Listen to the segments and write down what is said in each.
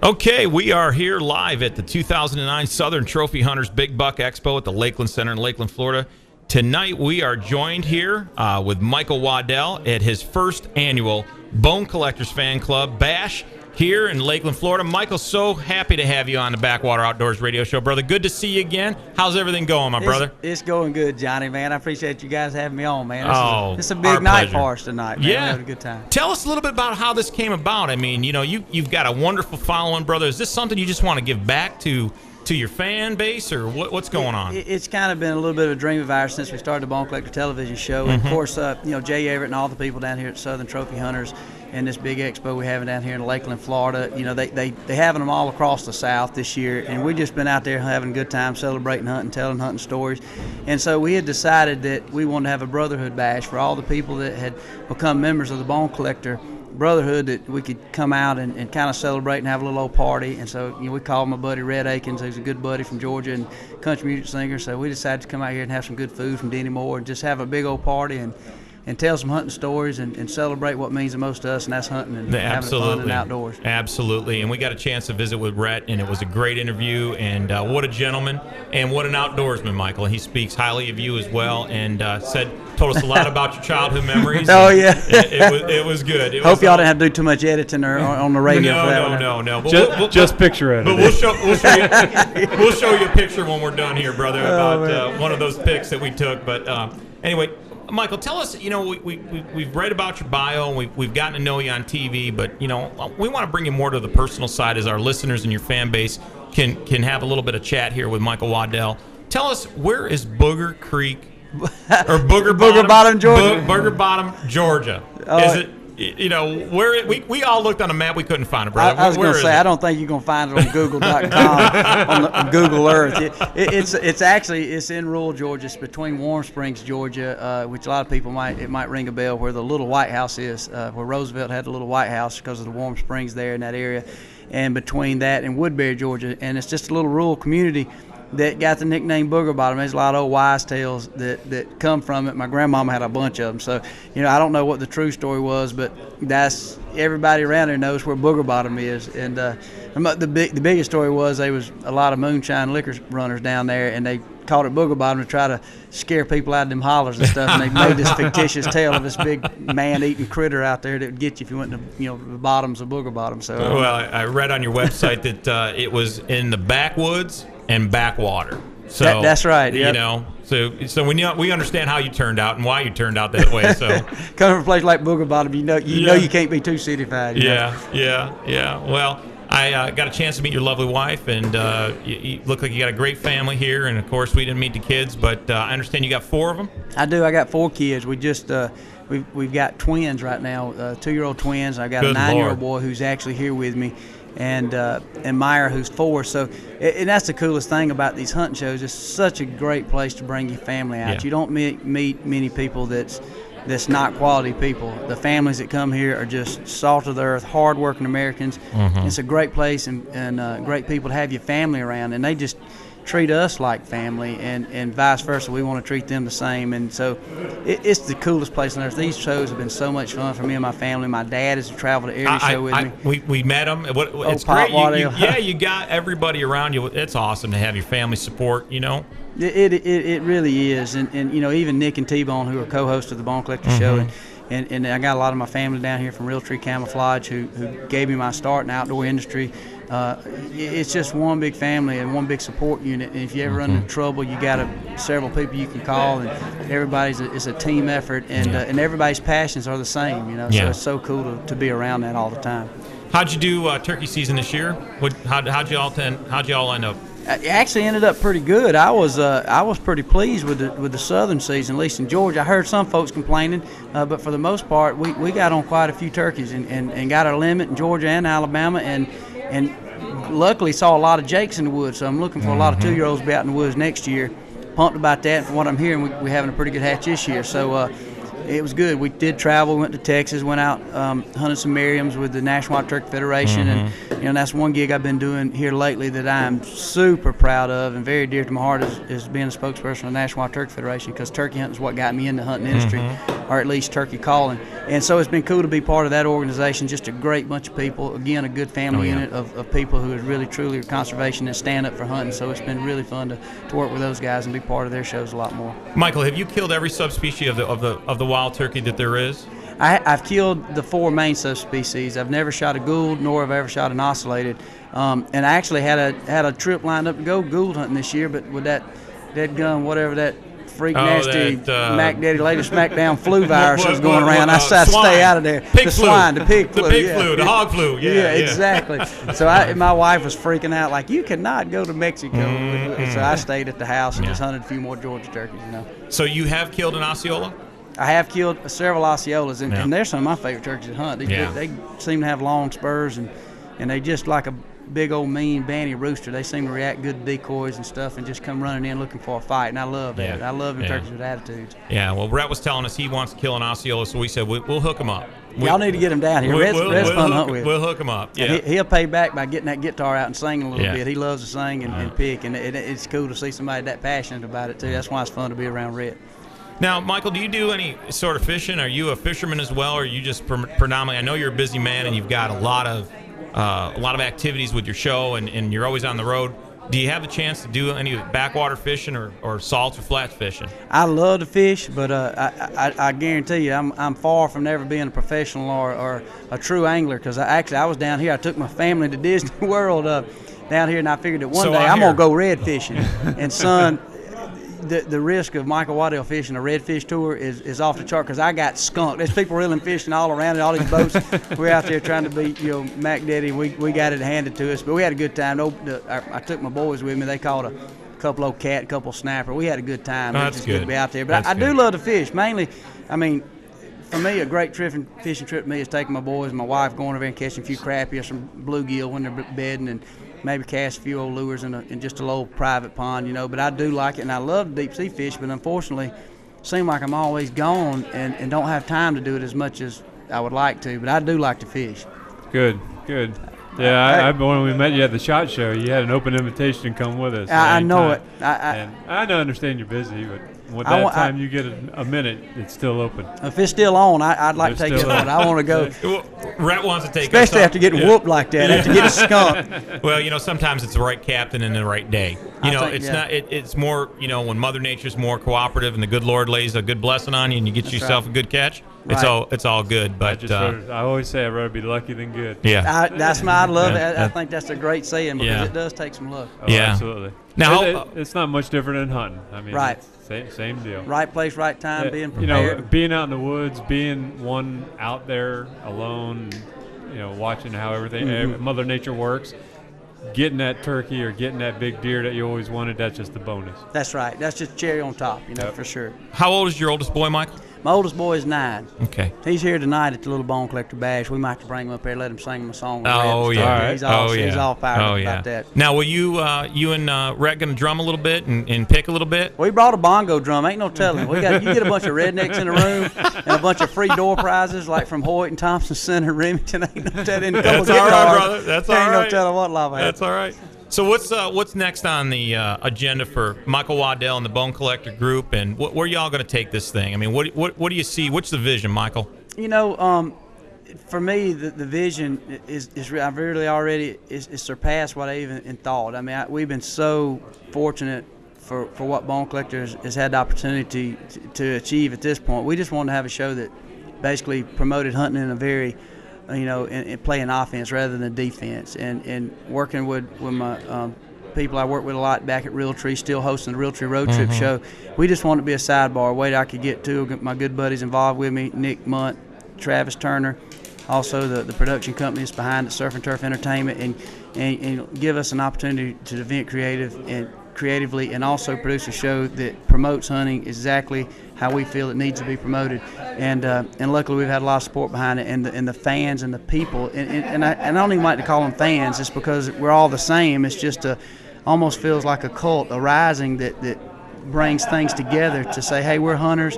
Okay, we are here live at the 2009 Southern Trophy Hunters Big Buck Expo at the Lakeland Center in Lakeland, Florida. Tonight we are joined here with Michael Waddell at his first annual Bone Collectors Fan Club Bash here in Lakeland, Florida. Michael, so happy to have you on the Backwater Outdoors Radio Show, brother. Good to see you again. How's everything going, my brother? It's going good, Johnny, man. I appreciate you guys having me on, man. This is a big night for us tonight, man. Yeah. We're having a good time. Tell us a little bit about how this came about. I mean, you know, you've got a wonderful following, brother. Is this something you just want to give back to your fan base, or what's going on? It's kind of been a little bit of a dream of ours since we started the Bone Collector television show. And of course, Jay Everett and all the people down here at Southern Trophy Hunters and this big expo we're having down here in Lakeland, Florida, you know, they having them all across the South this year, and we've just been out there having a good time, celebrating hunting, telling hunting stories. And so we had decided that we wanted to have a brotherhood bash for all the people that had become members of the Bone Collector Brotherhood, that we could come out and kind of celebrate and have a little old party. And so, you know, we called my buddy Red Akins, who's a good buddy from Georgia and country music singer. So we decided to come out here and have some good food from Denny Moore and just have a big old party and tell some hunting stories and celebrate what means the most to us, and that's hunting and having fun and outdoors. Absolutely. And we got a chance to visit with Rhett, and it was a great interview. And what a gentleman and what an outdoorsman, Michael. He speaks highly of you as well, and told us a lot about your childhood memories. Oh, yeah. It was good. Hope y'all didn't have to do too much editing or on the radio. No. But just picture it. But we'll show you a picture when we're done here, brother, about one of those pics that we took. But anyway, Michael, tell us, you know, we've read about your bio, and we've gotten to know you on TV, but, you know, we want to bring you more to the personal side as our listeners and your fan base can have a little bit of chat here with Michael Waddell. Tell us, where is Booger Creek, or Booger Bottom, Georgia? Booger Bottom, Georgia. Is it? You know, where we all looked on a map, we couldn't find it, brother. I was going to say, I don't think you're going to find it on Google.com, on Google Earth. It's in rural Georgia. It's between Warm Springs, Georgia, which a lot of people might ring a bell, where the little White House is, where Roosevelt had the little White House because of the Warm Springs there in that area, and between that and Woodbury, Georgia. And it's just a little rural community that got the nickname Booger Bottom. There's a lot of old wise tales that come from it. My grandmama had a bunch of them. So, you know, I don't know what the true story was, but that's, everybody around there knows where Booger Bottom is. And the biggest story was there was a lot of moonshine liquor runners down there, and they called it Booger Bottom to try to scare people out of them hollers and stuff. And they made this fictitious tale of this big man-eating critter out there that would get you if you went to, you know, the bottoms of Booger Bottom. So, well, I read on your website that it was in the backwoods and backwater. So that's right. Yep. You know, so we understand how you turned out and why you turned out that way. So coming from a place like Booger Bottom, you know you can't be too cityfied. Yeah. Well, I got a chance to meet your lovely wife, and you look like you got a great family here. And of course, we didn't meet the kids, but I understand you got 4 of them. I do. I got 4 kids. We just we've got twins right now, 2-year-old twins. I got a 9-year-old boy who's actually here with me, and Meyer, who's 4. So, and that's the coolest thing about these hunting shows. It's such a great place to bring your family out. Yeah. You don't meet many people that's not quality people. The families that come here are just salt of the earth, hard-working Americans. Mm-hmm. It's a great place and great people to have your family around, and they just treat us like family, and vice versa. We want to treat them the same, and so it's the coolest place on earth. These shows have been so much fun for me and my family. My dad has traveled to every show with me. We met him. It's great. You got everybody around you. It's awesome to have your family support, you know. It really is, and you know, even Nick and T-Bone, who are co-hosts of the Bone Collector Show, and I got a lot of my family down here from Realtree Camouflage who gave me my start in the outdoor industry. It's just one big family and one big support unit, and if you ever run into trouble, you got several people you can call, and everybody's it's a team effort, and everybody's passions are the same, you know. So it's so cool to be around that all the time. How'd you do turkey season this year? How'd you all end up? It actually ended up pretty good. I was pretty pleased with the southern season, at least in Georgia. I heard some folks complaining, but for the most part, we got on quite a few turkeys and got our limit in Georgia and Alabama, and luckily saw a lot of jakes in the woods. So I'm looking for a lot of 2-year-olds to be out in the woods next year. Pumped about that. From what I'm hearing, we're having a pretty good hatch this year. So it was good. We did travel, went to Texas, went out, hunted some Merriams with the National Wild Turkey Federation, and that's one gig I've been doing here lately that I'm super proud of and very dear to my heart is being a spokesperson for the National Wild Turkey Federation, because turkey hunting is what got me in the hunting industry, or at least turkey calling. And so it's been cool to be part of that organization. Just a great bunch of people. Again, a good family unit of people who are really truly conservationists, stand up for hunting. So it's been really fun to work with those guys and be part of their shows a lot more. Michael, have you killed every subspecies of the wild turkey that there is? I've killed the 4 main subspecies. I've never shot a gould, nor have I ever shot an ocellated. And I actually had a trip lined up to go gould hunting this year, but with that gun, whatever that freak nasty Mac Daddy latest Smackdown flu virus was going around, I decided to stay out of there. The pig flu, the hog flu. Yeah, exactly. So my wife was freaking out, like, you cannot go to Mexico. So I stayed at the house and just hunted a few more Georgia turkeys. So you have killed an Osceola? I have killed several Osceolas, and they're some of my favorite turkeys to hunt. They seem to have long spurs, and they just like a big old mean banty rooster. They seem to react good to decoys and stuff and just come running in looking for a fight, and I love that. I love them turkeys with attitudes. Yeah, well, Rhett was telling us he wants to kill an Osceola, so we said we'll hook him up. Y'all need to get him down here. Red's fun to hunt with. We'll hook him up. Yeah. He'll pay back by getting that guitar out and singing a little bit. He loves to sing and pick, and it's cool to see somebody that passionate about it, too. That's why it's fun to be around Rhett. Now, Michael, do you do any sort of fishing? Are you a fisherman as well, or are you just predominantly? I know you're a busy man and you've got a lot of activities with your show, and you're always on the road. Do you have the chance to do any backwater fishing or salts or flats fishing? I love to fish, but I guarantee you I'm far from never being a professional or a true angler, because I was down here. I took my family to Disney World down here, and I figured that one day I'm going to go red fishing. And son, the risk of Michael Waddell fishing a redfish tour is off the chart, because I got skunked. There's people reeling fishing all around it, all these boats. We're out there trying to beat Mac Daddy. We got it handed to us, but we had a good time. I took my boys with me. They caught a couple old cat, a couple snapper. We had a good time. Oh, that's good to be out there. But I do love to fish. Mainly, I mean, for me, a great fishing trip to me is taking my boys and my wife, going over there and catching a few crappie or some bluegill when they're bedding, and maybe cast a few old lures in just a little private pond, But I do like it, and I love deep sea fish, but unfortunately, it seems like I'm always gone and don't have time to do it as much as I would like to. But I do like to fish. Good. Yeah, when we met you at the SHOT Show, you had an open invitation to come with us. I know it. And I understand you're busy, but with that time you get a minute, it's still open. If it's still on, I'd like to take it on. I want to go. Well, Rhett wants to take especially after getting whooped like that, after getting skunked. Well, sometimes it's the right captain and the right day. It's more, when Mother Nature's more cooperative and the good Lord lays a good blessing on you and you get yourself a good catch, it's all good. But I always say I'd rather be lucky than good. Yeah. I love it. I think that's a great saying, because it does take some luck. Oh, yeah. Absolutely. Now, it's not much different than hunting. I mean, right. Same deal. Right place, right time, being prepared. Being out in the woods, being one out there alone, watching how everything, Mother Nature works, getting that turkey or getting that big deer that you always wanted, that's just a bonus. That's right. That's just cherry on top, for sure. How old is your oldest boy, Michael? My oldest boy is 9. Okay. He's here tonight at the Little Bone Collector Bash. We might have to bring him up there, let him sing him a song. Oh, yeah. He's all fired up about that. Now, will you and Rhett going to drum a little bit and pick a little bit? We brought a bongo drum. Ain't no telling. You get a bunch of rednecks in the room and a bunch of free door prizes like from Hoyt and Thompson Center, Remington. Ain't no telling. That's all right, brother. That's all right. Ain't no telling what lava. That's all right. So what's next on the agenda for Michael Waddell and the Bone Collector Group, and where are y'all going to take this thing? I mean, what do you see? What's the vision, Michael? For me, the vision is I've really already is surpassed what I even thought. I mean, we've been so fortunate for what Bone Collector has had the opportunity to achieve at this point. We just wanted to have a show that basically promoted hunting in a very and playing offense rather than defense, and working with my people I work with a lot back at Realtree, still hosting the Realtree Road Trip show. We just wanted to be a sidebar, a way that I could get my good buddies involved with me, Nick Munt, Travis Turner, also the production company that's behind the Surf and Turf Entertainment, and give us an opportunity to invent creatively and also produce a show that promotes hunting exactly how we feel it needs to be promoted, and luckily we've had a lot of support behind it, and the fans and the people, and I don't even like to call them fans, just because we're all the same. It's just almost feels like a cult, a rising that brings things together to say, hey, we're hunters.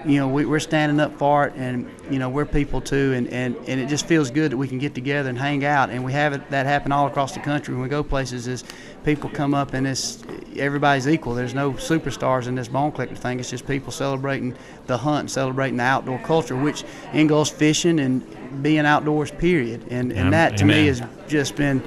we're standing up for it, and we're people too, and it just feels good that we can get together and hang out, and we have that happen all across the country when we go places. Is people come up and everybody's equal. There's no superstars in this bone collector thing. It's just people celebrating the hunt, and celebrating the outdoor culture, which engulfs fishing and being outdoors, period. And that to me has just been